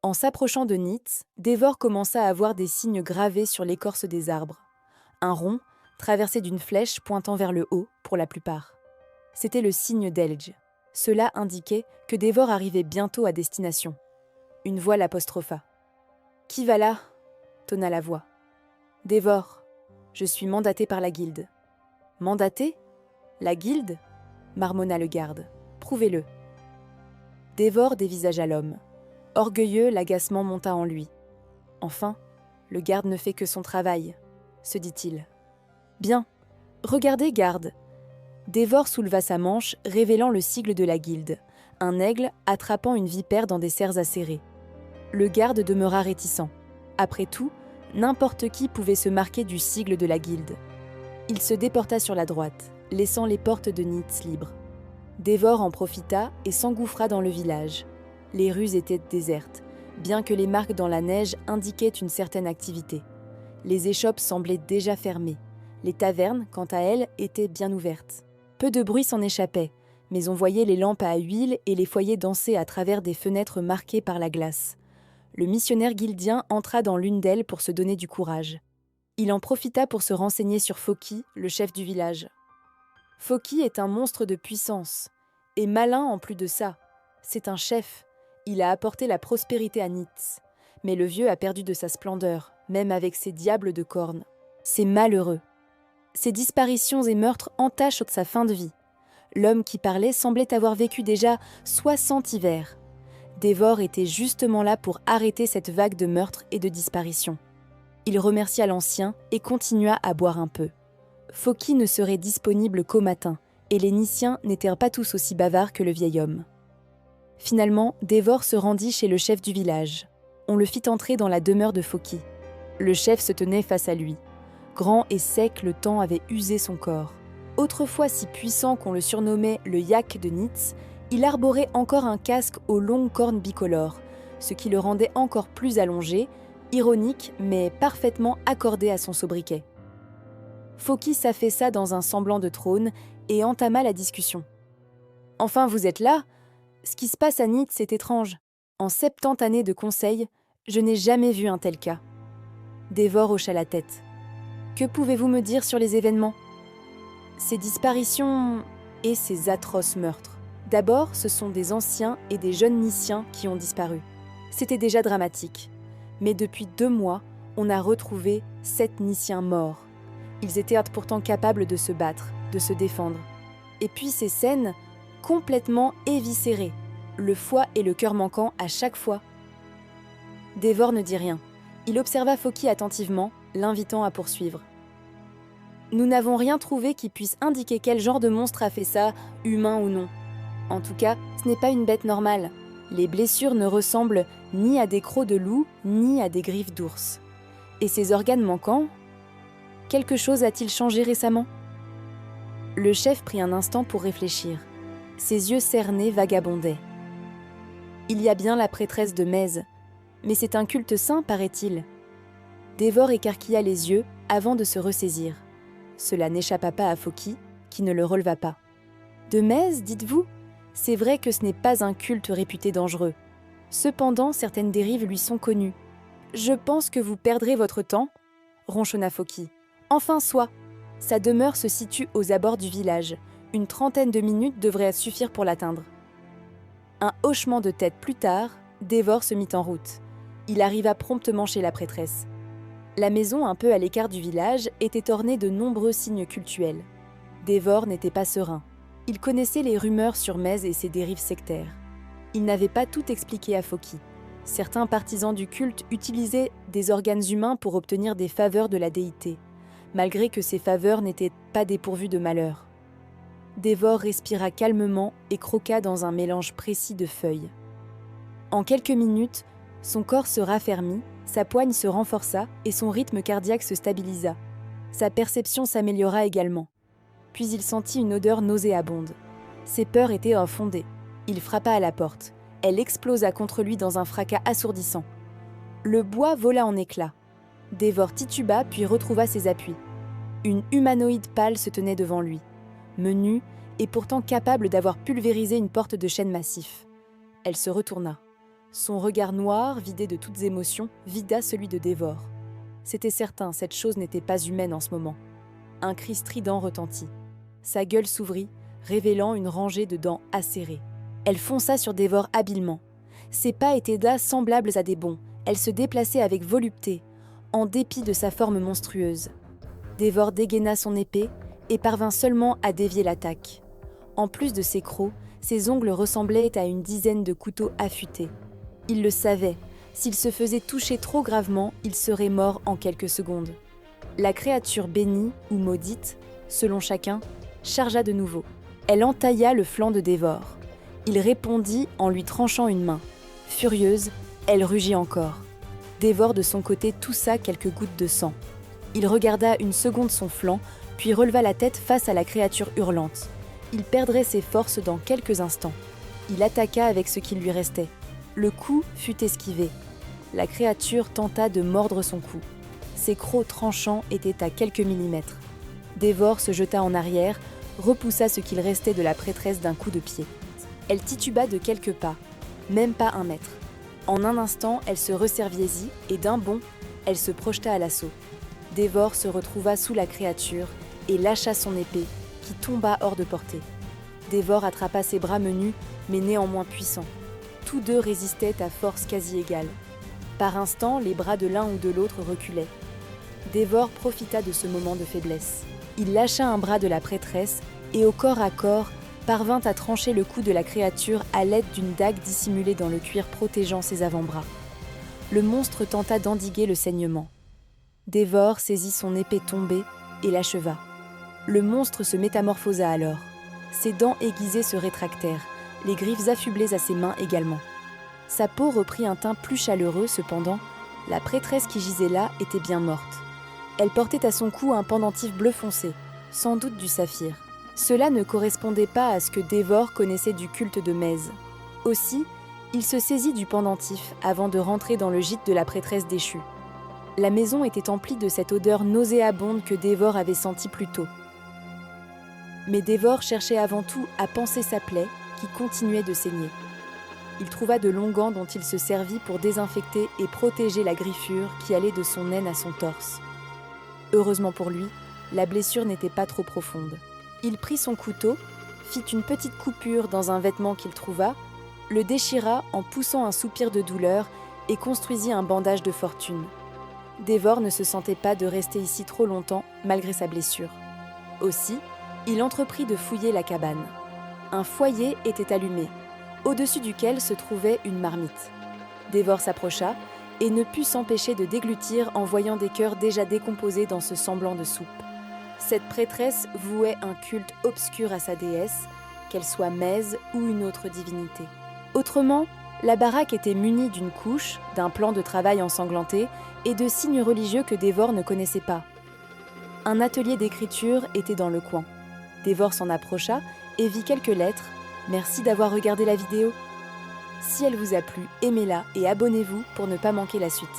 En s'approchant de Nitz, Dévore commença à voir des signes gravés sur l'écorce des arbres. Un rond, traversé d'une flèche pointant vers le haut, pour la plupart. C'était le signe d'Elge. Cela indiquait que Dévore arrivait bientôt à destination. Une voix l'apostropha. « Qui va là ?» tonna la voix. « Dévore, je suis mandaté par la guilde. »« Mandaté ? La guilde ?» marmonna le garde. « Prouvez-le. » Dévore dévisagea l'homme. Orgueilleux, l'agacement monta en lui. « Enfin, le garde ne fait que son travail, » se dit-il. « Bien, regardez, garde !» Dévore souleva sa manche, révélant le sigle de la guilde, un aigle attrapant une vipère dans des serres acérées. Le garde demeura réticent. Après tout, n'importe qui pouvait se marquer du sigle de la guilde. Il se déporta sur la droite, laissant les portes de Nitz libres. Dévore en profita et s'engouffra dans le village. Les rues étaient désertes, bien que les marques dans la neige indiquaient une certaine activité. Les échoppes semblaient déjà fermées. Les tavernes, quant à elles, étaient bien ouvertes. Peu de bruit s'en échappait, mais on voyait les lampes à huile et les foyers danser à travers des fenêtres marquées par la glace. Le missionnaire guildien entra dans l'une d'elles pour se donner du courage. Il en profita pour se renseigner sur Foki, le chef du village. Foki est un monstre de puissance, et malin en plus de ça. C'est un chef. Il a apporté la prospérité à Nitz. Mais le vieux a perdu de sa splendeur, même avec ses diables de cornes. C'est malheureux. Ses disparitions et meurtres entachent sa fin de vie. L'homme qui parlait semblait avoir vécu déjà 60 hivers. Dévore était justement là pour arrêter cette vague de meurtres et de disparitions. Il remercia l'ancien et continua à boire un peu. Foki ne serait disponible qu'au matin, et les Niciens n'étaient pas tous aussi bavards que le vieil homme. Finalement, Dévore se rendit chez le chef du village. On le fit entrer dans la demeure de Foki. Le chef se tenait face à lui. Grand et sec, le temps avait usé son corps. Autrefois si puissant qu'on le surnommait le yak de Nitz, il arborait encore un casque aux longues cornes bicolores, ce qui le rendait encore plus allongé, ironique mais parfaitement accordé à son sobriquet. Foki s'affaissa dans un semblant de trône et entama la discussion. « Enfin, vous êtes là ? Ce qui se passe à Nitz est étrange. En 70 années de conseil, je n'ai jamais vu un tel cas. » Dévore hocha la tête. « Que pouvez-vous me dire sur les événements ? Ces disparitions et ces atroces meurtres. D'abord, ce sont des anciens et des jeunes Niciens qui ont disparu. C'était déjà dramatique. Mais depuis 2 mois, on a retrouvé 7 Niciens morts. Ils étaient pourtant capables de se battre, de se défendre. Et puis ces scènes, complètement éviscérées, le foie et le cœur manquant à chaque fois. » Dévore ne dit rien. Il observa Foki attentivement, l'invitant à poursuivre. « Nous n'avons rien trouvé qui puisse indiquer quel genre de monstre a fait ça, humain ou non. En tout cas, ce n'est pas une bête normale. Les blessures ne ressemblent ni à des crocs de loup, ni à des griffes d'ours. Et ces organes manquants, quelque chose a-t-il changé récemment ?» Le chef prit un instant pour réfléchir. Ses yeux cernés vagabondaient. « Il y a bien la prêtresse de Mèze, mais c'est un culte saint, paraît-il. » Dévore écarquilla les yeux avant de se ressaisir. Cela n'échappa pas à Foki, qui ne le releva pas. « De Mèze, dites-vous ? C'est vrai que ce n'est pas un culte réputé dangereux. Cependant, certaines dérives lui sont connues. Je pense que vous perdrez votre temps, » ronchonna Foki. « Enfin soit. Sa demeure se situe aux abords du village. Une 30aine de minutes devrait suffire pour l'atteindre. » Un hochement de tête plus tard, Dévore se mit en route. Il arriva promptement chez la prêtresse. La maison, un peu à l'écart du village, était ornée de nombreux signes cultuels. Dévore n'était pas serein. Il connaissait les rumeurs sur Mèze et ses dérives sectaires. Il n'avait pas tout expliqué à Foki. Certains partisans du culte utilisaient des organes humains pour obtenir des faveurs de la déité, malgré que ces faveurs n'étaient pas dépourvues de malheur. Dévore respira calmement et croqua dans un mélange précis de feuilles. En quelques minutes, son corps se raffermit, sa poigne se renforça et son rythme cardiaque se stabilisa. Sa perception s'améliora également. Puis il sentit une odeur nauséabonde. Ses peurs étaient infondées. Il frappa à la porte. Elle explosa contre lui dans un fracas assourdissant. Le bois vola en éclats. Dévore tituba puis retrouva ses appuis. Une humanoïde pâle se tenait devant lui, menue et pourtant capable d'avoir pulvérisé une porte de chêne massif. Elle se retourna. Son regard noir, vidé de toutes émotions, vida celui de Dévore. C'était certain, cette chose n'était pas humaine en ce moment. Un cri strident retentit. Sa gueule s'ouvrit, révélant une rangée de dents acérées. Elle fonça sur Dévore habilement. Ses pas étaient là semblables à des bonds. Elle se déplaçait avec volupté, en dépit de sa forme monstrueuse. Dévore dégaina son épée et parvint seulement à dévier l'attaque. En plus de ses crocs, ses ongles ressemblaient à une dizaine de couteaux affûtés. Il le savait, s'il se faisait toucher trop gravement, il serait mort en quelques secondes. La créature bénie ou maudite, selon chacun, chargea de nouveau. Elle entailla le flanc de Dévore. Il répondit en lui tranchant une main. Furieuse, elle rugit encore. Dévore de son côté toussa quelques gouttes de sang. Il regarda une seconde son flanc, puis releva la tête face à la créature hurlante. Il perdrait ses forces dans quelques instants. Il attaqua avec ce qui lui restait. Le coup fut esquivé. La créature tenta de mordre son cou. Ses crocs tranchants étaient à quelques millimètres. Dévore se jeta en arrière, repoussa ce qu'il restait de la prêtresse d'un coup de pied. Elle tituba de quelques pas, même pas 1 mètre. En un instant, elle se resserviaisit et d'un bond, elle se projeta à l'assaut. Dévore se retrouva sous la créature et lâcha son épée, qui tomba hors de portée. Dévore attrapa ses bras menus, mais néanmoins puissants. Tous deux résistaient à force quasi égale. Par instants, les bras de l'un ou de l'autre reculaient. Dévore profita de ce moment de faiblesse. Il lâcha un bras de la prêtresse et au corps à corps, parvint à trancher le cou de la créature à l'aide d'une dague dissimulée dans le cuir protégeant ses avant-bras. Le monstre tenta d'endiguer le saignement. Dévore saisit son épée tombée et l'acheva. Le monstre se métamorphosa alors. Ses dents aiguisées se rétractèrent, les griffes affublées à ses mains également. Sa peau reprit un teint plus chaleureux, cependant, la prêtresse qui gisait là était bien morte. Elle portait à son cou un pendentif bleu foncé, sans doute du saphir. Cela ne correspondait pas à ce que Dévore connaissait du culte de Mèse. Aussi, il se saisit du pendentif avant de rentrer dans le gîte de la prêtresse déchue. La maison était emplie de cette odeur nauséabonde que Dévore avait sentie plus tôt. Mais Dévore cherchait avant tout à panser sa plaie, qui continuait de saigner. Il trouva de longs gants dont il se servit pour désinfecter et protéger la griffure qui allait de son aine à son torse. Heureusement pour lui, la blessure n'était pas trop profonde. Il prit son couteau, fit une petite coupure dans un vêtement qu'il trouva, le déchira en poussant un soupir de douleur et construisit un bandage de fortune. Dévore ne se sentait pas de rester ici trop longtemps malgré sa blessure. Aussi, il entreprit de fouiller la cabane. Un foyer était allumé, au-dessus duquel se trouvait une marmite. Dévore s'approcha et ne put s'empêcher de déglutir en voyant des cœurs déjà décomposés dans ce semblant de soupe. Cette prêtresse vouait un culte obscur à sa déesse, qu'elle soit Mèse ou une autre divinité. Autrement, la baraque était munie d'une couche, d'un plan de travail ensanglanté et de signes religieux que Dévore ne connaissait pas. Un atelier d'écriture était dans le coin. Dévore s'en approcha et vit quelques lettres. Merci d'avoir regardé la vidéo. Si elle vous a plu, aimez-la et abonnez-vous pour ne pas manquer la suite.